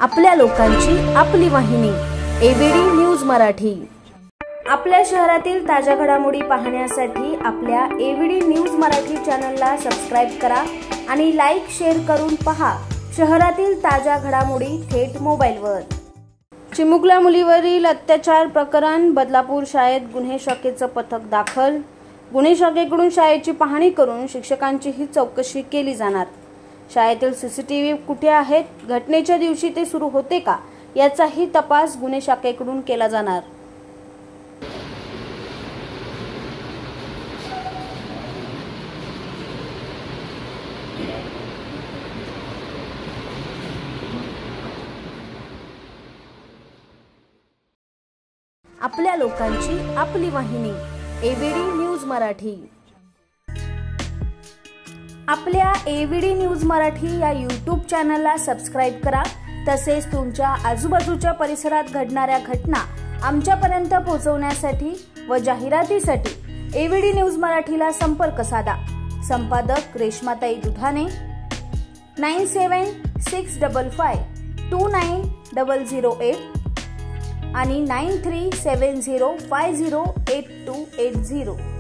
आपल्या लोकांची आपली वाहिनी एबीडी न्यूज मराठी। आपल्या शहरातील ताज्या घडामोडी पाहण्यासाठी आपल्या एबीडी न्यूज मराठी चॅनलला सबस्क्राइब करा आणि लाईक शेअर करून पहा शहरातील ताज्या घडामोडी थेट मोबाईलवर। चिमुकल्या मुलीवरील अत्याचार प्रकरण, बदलापूर शाळेत गुन्हे शाखेचं पथक दाखल। गुन्हे शाखेकडून शाळेची पाहणी करून शिक्षकांचीही चौकशी केली जाणार। शाळेतील सीसीटीव्ही कुठे आहेत, घटनेच्या दिवशी ते सुरू होते का, याचाही तपास गुन्हे शाखेकडून केला जाणार। आपल्या लोकांची आपली वाहिनी एबीडी न्यूज मराठी। आपल्या एबीडी न्यूज मराठी या यूट्यूब चॅनलला सबस्क्राइब करा। तसेच तुमच्या आजूबाजूच्या परिसरात घडणाऱ्या घटना आमच्यापर्यंत पोहोचवण्यासाठी व जाहिरातीसाठी एबीडी न्यूज मराठीला संपर्क साधा। संपादक रेश्माताई दुधाने 9765529008 आणि 9370508280।